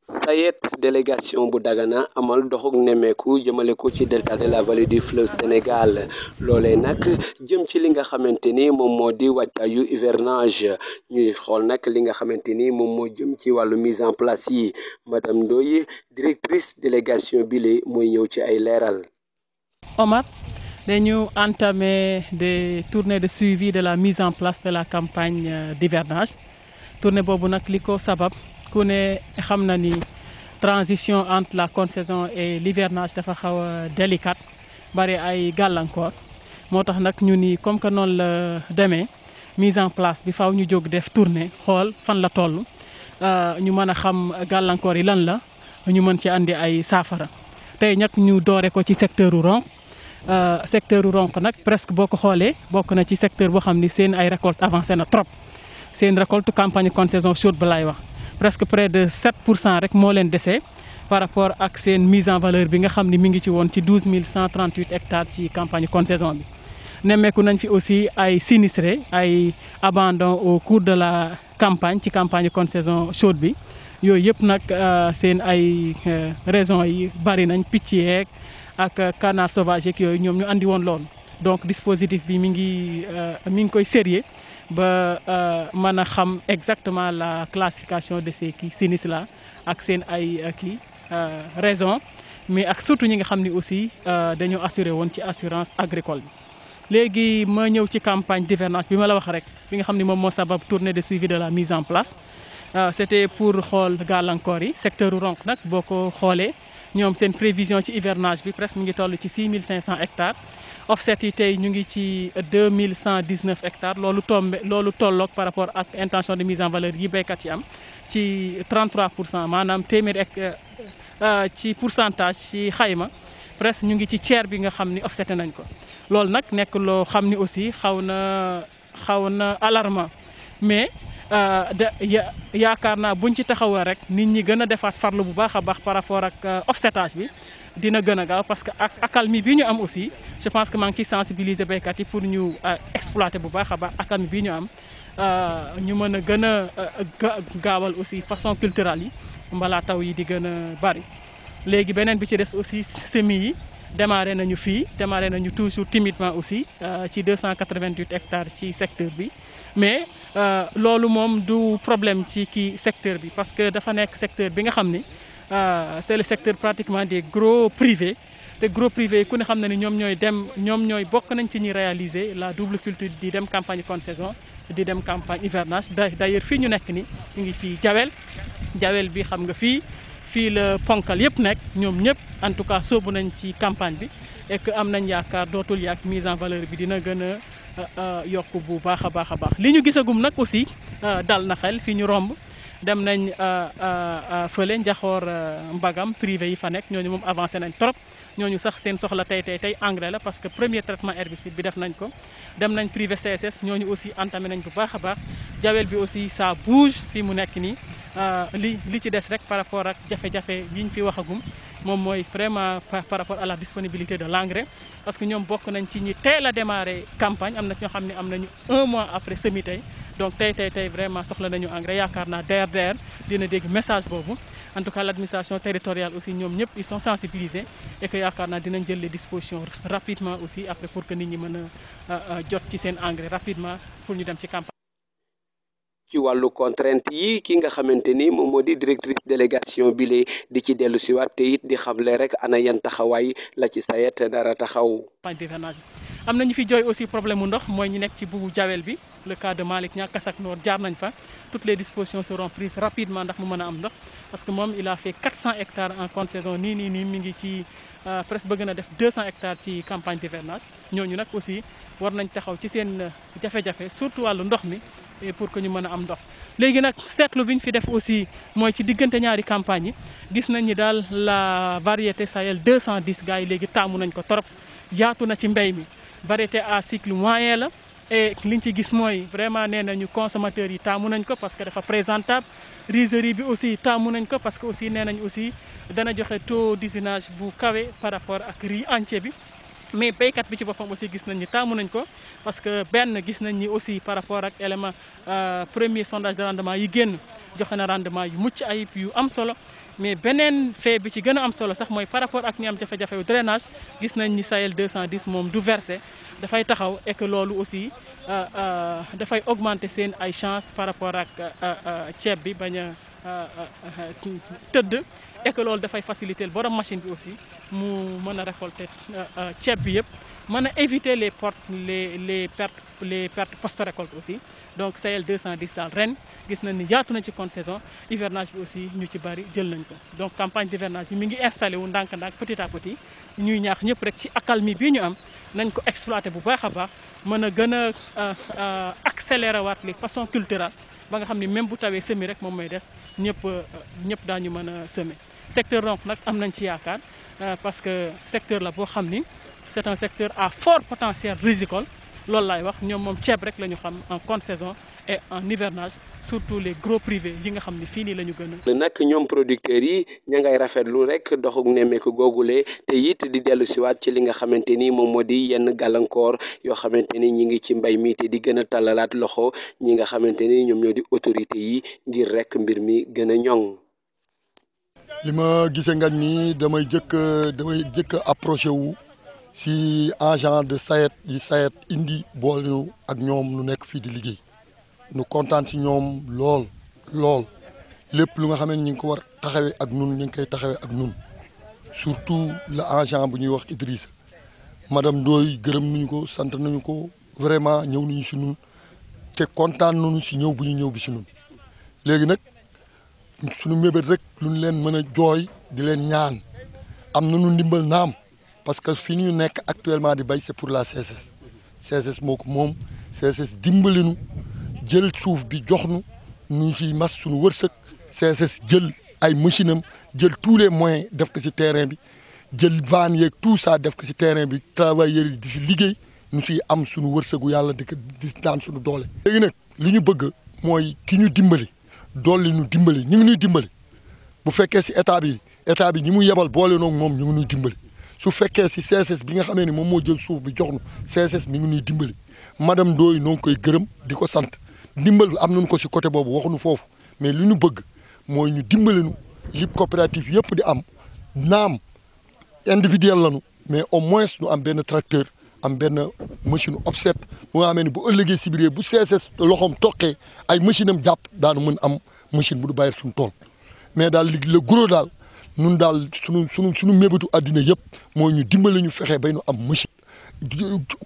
SAED délégation bu Dagana amal doxuk nemmeeku jëmale ko ci delta de la vallée du fleuve Sénégal loolee nag jëm ci li nga xamante ni moom moo di wàccaayu hivernage ñuy xool nag li nga xamante ni moom moo jëm ci wàllu mise en place yi madame Ndoye directrice délégation bile mooy ñëw ci ay leeral. Omar, dañu entamé des tournées de suivi de la mise en place de la campagne d'hivernage tournée boobu nag li ko sabab ku ne xam na ni transition entre la contre-saison et l'hivernage dafa xaw a délicate bari ay gàllankoor moo tax nag ñu ni comme que noonu la demee mise en place bi faaw ñu jóg def tournée xool fan la toll ñu mën a xam gàllankoor yi lan la ñu mën ci andi ay saafara tey nag ñu doore ko ci secteur u Ronkh secteur u Ronkh nag presque boo ko xoolee bokk na ci secteur boo xam ni seen ay récolte avancé na trop seen récolte campagne contre-saison chaude ba laay wax presque près de 7% rek moo leen dese par rapport ak seen mise en valeur bi nga xam ni mi ngi ci woon ci 12 138 hectares ci campagne contre-saison bi. nemmeeku nañ fi aussi ay sinistrés ay abandon au cours de la campagne ci campagne contre-saison chaude bi yooyu yëpp nag seen ay raisons yi bari nañ picc yeeg ak canard sauvage yeeg yooyu ñoom ñu andi woon loolu donc dispositif bi mi ngi koy sérieux ba mën a xam exactement la classification de ces sinistres là ak seen ay raison mais ak surtout ñi nga xam ni aussi dañoo assuré woon ci assurance agricole bi. léegi ma ñëw ci campagne d'hivernage bi ma la wax rek bi nga xam ni moom moo sabab tournée de suivi de la mise en place c'était pour xool gàllankoor yi secteur Ronkh nag boo ko xoolee ñoom seen prévision ci hivernage bi presque mu ngi toll ci 6500 hectares. offset yi tey ñu ngi ci 2119 hectares loolu tolloog par rapport ak intention de mise en valeur yi béykat yi am ci 33% maanaam téeméer ci pourcentage ci xayma presque ñu ngi ci tiers bi nga xam ni offseté nañ ko. loolu nag nekk loo xam ni aussi xaw na alarmant mais yaakaar naa buñ ci taxawoo rek nit ñi gën a defaat farlu bu baax a baax par rapport ak offsetage bi. dina gën a gaaw parce que ak accalmie bi ñu am aussi je pense que maa ngi ciy sensibiliser béykat yi pour ñu exploiter bu baax a baax accalmie bi ñu am ñu mën a gën a gaawal aussi façon culturelle yi mbalaa taw yi di gën a bari. léegi beneen bi ci des aussi semis yi démarré nañu toujours timidement aussi ci 288 hectares ci secteur bi mais loolu moom du problème ci kii secteur bi parce que dafa nekk secteur bi nga xam ni. C'est le secteur pratiquement des gros privés te gros privés yi ku ne xam na ni ñoom ñooy bokk nañ ci ñi réaliser la double culture di dem campagne contre-saison di dem campagne hivernage d'ailleurs fii ñu nekk ni ñu ngi ci jawel bi xam nga fii la ponkal yëpp nekk ñoom ñëpp en tout cas soobu nañ ci campagne bi et que am nañ yaakaar dootul yàgg mise en valeur bi dina gën a yokk bu baax a baax a baax li ñu gisagum nag aussi dal na xel fii ñu romb dem nañ fële Njaxoor Mbagam privé yi fa nekk ñooñu moom avancé nañ trop ñooñu sax seen soxla tey engrais la parce que premier traitement herbicide bi def nañ ko dem nañ privé CSS ñooñu aussi entamé nañ bu baax a baax jawel bi aussi ça bouge fii mu nekk nii li ci des rek par rapport ak jafe-jafe yi ñu fi waxagum moom mooy vraiment par rapport à la disponibilité de l'engrais parce que ñoom bokk nañ ci ñi teel a démarré campagne am na ñoo xam ne am nañu 1 mois après semis tey donc tey vraiment soxla nañu engrais yaakaar naa DRDR dina dégg message boobu en tout cas l'administration territoriale aussi ñoom ñëpp ils sont sensibilisés et que yaakaar naa dinañ jël les dispositions rapidement aussi après pour que nit ñi mën a jot ci seen engrais rapidement pour ñu dem ci campagne. ci wàllu contrainte yi ki nga xamante ni moom moo di directrice délégation bi lee di ci dellu si waat te it di xamle rek ana yan taxawaay la ci SAED dara taxaw. am na ñu fi jooy aussi problème mu ndox mooy ñu nekk ci bu jawel bi le cas de Malick Niang Kasak Noor jaar nañ fa toutes les dispositions seront prises rapidement ndax mu mën a am ndox parce que moom il a fait 400 hectares en contre-saison nii mi ngi ci presque bëgg na def 200 hectares ci campagne d'hivernage ñooñu nag aussi war nañ taxaw ci seen jafe-jafe surtout wàllu ndox mi pour que ñu mën a am ndox. léegi nag seetlu bi ñu fi def aussi mooy ci diggante ñaari campagne yi gis nañ ni daal la variété Sahel 210 gars yi léegi taamu nañ ko trop yaatu na ci mbéy mi. variété à cycle moyen la et liñ ci gis mooy vraiment nee nañu consommateurs yi taamu nañ ko parce que dafa présentable rizerie bi aussi taamu nañ ko parce que aussi nee nañ aussi dana joxe taux d'usinage bu kawe par rapport ak riz entier bi mais béykat bi ci boppam aussi gis nañ ni taamu nañ ko parce que benn gis nañ ni aussi par rapport ak élément premier sondage de rendement yi génn joxe na rendement yu mucc ayib yu am solo mais beneen fait bi ci gën a am solo sax mooy par rapport ak ñi am jafe-jafe yu drainage gis nañ ni Sahel 210 moom du versé dafay taxaw et que loolu aussi dafay augmenter seen ay chance par rapport ak ceeb bi bañ a tëdd et que loolu dafay faciliter borom machine bi aussi mu mën a récolter ceeb bi yëpp mën a éviter les pertes post-récolte aussi donc Sahel 210 daal ren gis nañ ni yaatu na ci contre-saison hivernage bi aussi ñu ci bari jël nañ ko donc campagne d'hivernage bi mi ngi installé wu ndànk-ndànk petit à petit ñuy ñaax ñëpp rek ci accalmie bii ñu am nañ ko exploiter bu baax a baax mën a gën a accélérer waat les façons culturelles ba nga xam ni même bu tawee semis rek moom mooy des ñëpp daañu mën a semer secteur donc nag am nañ ci yaakaar parce que secteur la boo xam ni c'est un secteur à fort potentiel risicole loolu laay wax ñoom moom ceeb rek la ñu xam en contre-saison et en hivernage surtout les gros privés yi nga xam ni fii nii la ñu gën a. nag ñoom producteurs yi ña ngay rafetlu rek doxuk nemmeeku googule te it di dellu siwaat ci li nga xamante ni moom moo di yenn gàllankoor yoo xamante ni ñi ngi ci mbay mi te di gën a tàllalaat loxo ñi nga xamante ni ñoom ñoo di autorité yi ngir rek mbir mi gën a ñoŋ. li ma gisee ngañ mi damay jëkk approché wu si agent de SAED yi SAED indi boole ñu ak ñoom nu nekk fii di liggéey nu kontaan si ñoom lool lépp lu nga xam ne ñu ngi ko war taxawee ak nun ñu ngi koy taxawee ak nun surtout le agent bu ñuy wax Idrissa madame Ndoye gërëm nañu ko sant nañu ko vraiment ñëw nañu si nun te kontaan nañu si ñëw bu ñu ñëw bi si nun léegi nag suñu mébét rek lu ñu leen mën a jooy di leen ñaan am nañu ndimbal naam parce que fi ñu nekk actuellement di bay c'est pour la CSS CSS moo ko moom CSS dimbali nu jël suuf bi jox nu ñu fiy mas suñu wërsëg CSS jël ay machine am jël tous les moyens def ko ci terrain bi jël van yeeg tout ça def ko ci terrain bi travailleurs yi di ci liggéey ñu ciy am suñu wërsëgu yàlla di daan suñu doole. léegi nag li ñu bëgg mooy ki ñu dimbali dolli ñu dimbali ñu ngi ñuy dimbali bu fekkee ci état bi ñi mu yebal boole noog moom ñu ngi ñuy dimbali. su fekkee si CSS bi nga xamee ni moom moo jël suuf bi jox nu CSS mi ngi ñuy dimbali madame Ndoye noo ngi koy gërëm di ko sant dimbal am nañu ko si côté boobu waxuñu foofu mais li ñu bëgg mooy ñu dimbali nu li coopérative yëpp di am naam individuel lañu mais au moins ñu am benn tracteur am benn machine offset bu nga xamee ni bu ëllëgee si biir bu CSS loxoom toqee ay machine am jàpp daanu mën am machine bu du bàyyi suñu tool mais daal le gros daal. nun daal sunu mébétu àddina yëpp mooy ñu dimbali ñu fexe bay nu am machine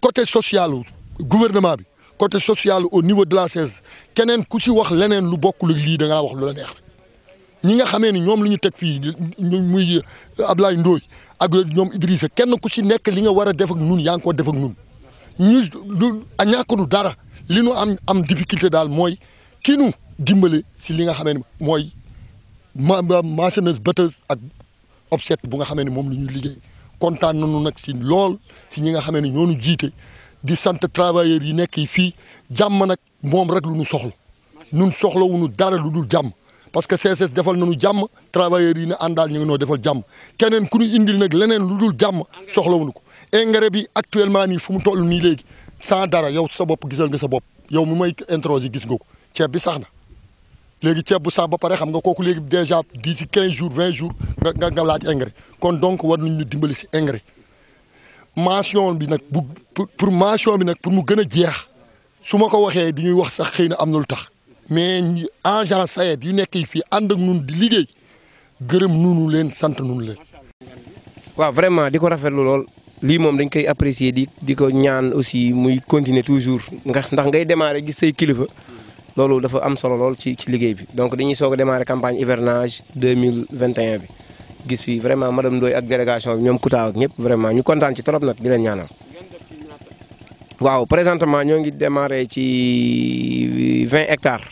côté social gouvernement bi côté social au niveau de la CES keneen ku si wax leneen lu bokkul ak lii da ngaa wax lu la neex rek ñi nga xamee ni ñoom lu ñu teg fii muy Ablaye Ndoye ak ñoom Idrissa kenn ku si nekk li nga war a def ak nun yaa ngi ko def ak nun ñu ñàkk du dara li nu am difficulté daal mooy ki nu dimbale si li nga xamee ni mooy machineuse batteuse ak offset bu nga xamee ne moom la ñuy liggéey kontaan nañu nag si lool si ñi nga xamee ne ñoo ñu jiite di sant travailleurs yi nekk yi fii jàmm nag moom rek lu ñu soxla ñun soxlawuñu dara lu dul jàmm parce que CSS defal nañu jàmm travailleurs yi ne àndaal ñu ngi noo defal jàmm keneen ku ñu indil nag leneen lu dul jàmm soxlawuñu ko engrais bi actuellement nii fu mu toll nii léegi sans dara yow sa bopp gisal nga sa bopp yow mu may interroger gis nga ko ceeb bi sax na. léegi ceeb bu sax ba pare xam nga kooku léegi déjà d'ici 15 jours 20 jours nga laaj engrais kon donc war nañu dimbali si engrais mention bi nag pour mention bi nag pour mu gën a jeex su ma ko waxee di ñuy wax sax xëy na am na lu tax mais agent SAED yu nekk fii ànd ak ñun di liggéey gërëm nunu leen sant nunu leen. waaw vraiment di ko rafetlu lool lii moom dañ koy apprécier di ko ñaan aussi muy continuer toujours ndax ngay démarrer gis say kilifa. loolu dafa am solo lool ci liggéey bi donc dañuy soog a démarrer campagne hivernage 2021 bi gis fii vraiment madame Ndoye ak délégation bi ñoom Kouta ak ñëpp vraiment ñu kontaan ci trop nag di leen ñaanal. waaw présentement ñoo ngi démarrer ci 20 hectares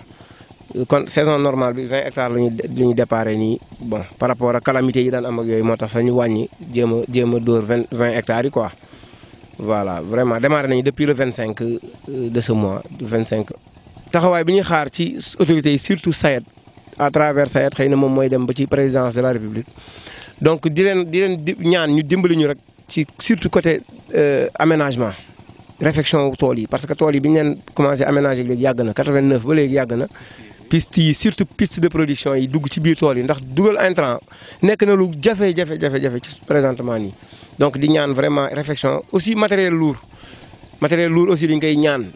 kon saison normale bi 20 hectares la ñu déparé nii bon par rapport ak calamité yi daan am ak yooyu moo tax sax ñu wàññi jéem a dóor 20 hectares yi quoi. voilà vraiment démarré nañu depuis le 25 de ce mois 25. taxawaay bi ñuy xaar ci autorités yi surtout SAED à travers SAED xëy na moom mooy dem ba ci présidence de la République donc di leen ñaan ñu dimbali ñu rek ci surtout côté aménagement réfection tool yi parce que tool yi bi ñu leen commencé aménager léegi yàgg na 89 ba léegi yàgg na piste yi surtout piste de production yi dugg ci biir tool yi ndax dugal intrant nekk na lu jafe-jafe ci présentement nii donc di ñaan vraiment réfection aussi matériel lourd aussi dañ koy ñaan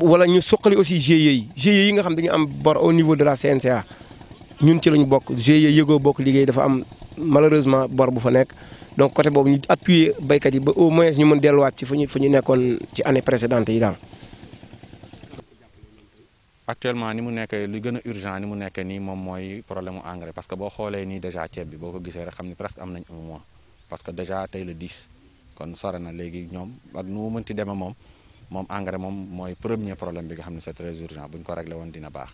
wala ñu suqali aussi GIE yi nga xam dañu am bor au niveau de la CNCA ñun ci lañu bokk GIE yëgoo bokk liggéey dafa am malheureusement bor bu fa nekk donc côté boobu ñu appuyer baykat yi ba au moins ñu mën delluwaat ci fu ñu nekkoon ci année précédente yi daal. actuellement ni mu nekkee lu gën a urgent ni mu nekkee nii moom mooy problème mu engrais parce que boo xoolee nii déjà ceeb bi boo ko gisee rek xam ni presque am nañ un mois parce que déjà tey le 10 kon sore na léegi ñoom ak nu mu mënti demee moom engrais moom mooy premier problème bi nga xam ne c'est très urgent bu ñu ko réglé woon dina baax.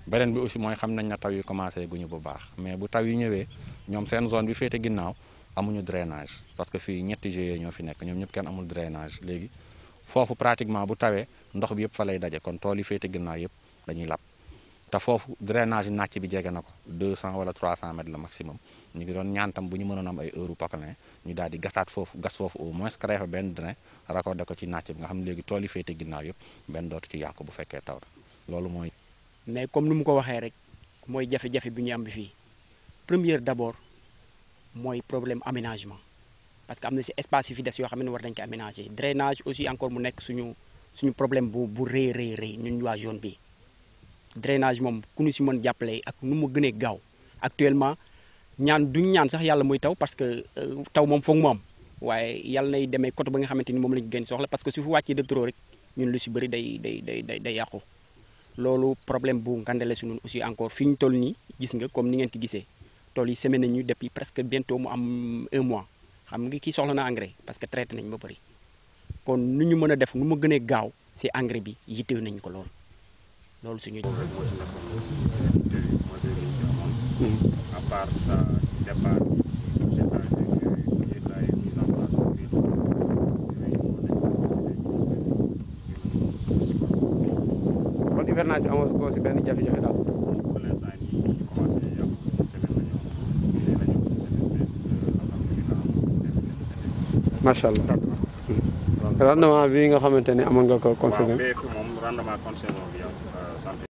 beneen bi aussi mooy xam nañ na taw yi commencé guñu bu baax mais bu taw yi ñëwee ñoom seen zone bi féete ginnaaw amuñu drainage parce que fii ñetti GIE ñoo fi nekk ñoom ñëpp kenn amul drainage léegi foofu pratiquement bu tawee ndox bi yëpp fa lay daje kon tool yi féete ginnaaw yëpp dañuy lab te foofu drainage nàcc bi jege na ko 200 wala 300 mètres la maximum ñu ngi doon ñaantam bu ñu mënoon am ay heure Pocalin ñu daal di gas foofu au moins créé fa benn drain raccordé ko ci nàcc bi nga xam ne léegi tool yi féete ginnaaw yëpp benn dootu ci yàqu bu fekkee taw loolu mooy. mais comme ni mu ko waxee rek mooy jafe-jafe bi ñu am bi fii première d'abord mooy problème aménagement parce que am na si espace yu fi des yoo xam ne war nañ ko aménager drainage aussi encore mu nekk suñu problème bu rëy ñun waa zone bi drainage moom ku ñu si mën jàppale ak nu mu gënee gaaw actuellement duñ ñaan sax yàlla muy taw parce que taw moom foog mu am waaye yàlla nay demee côté ba nga xamante ni moom la ñu gën soxla parce que su fi wàccee de trop rek ñun lu si bëri day yàqu. loolu problème bu ngandale su ñun aussi encore fi ñu toll nii gis nga comme ni ngeen ko gisee tool yi semé nañu depuis presque bientôt mu am 1 mois xam nga kii soxla na engrais parce que traité nañ ba bëri kon nu ñu mën a def nu mu gënee gaaw si engrais bi yittew nañ ko loolu suñu. à part ça départ hivernage bi amoo ko si benn jafe-jafe daal. pour l'instant nii ñu commencé yàqu semaine la ñu macha allah rendement bi nga xamante ne amoon nga ko concession. waaw moom rendement concession bi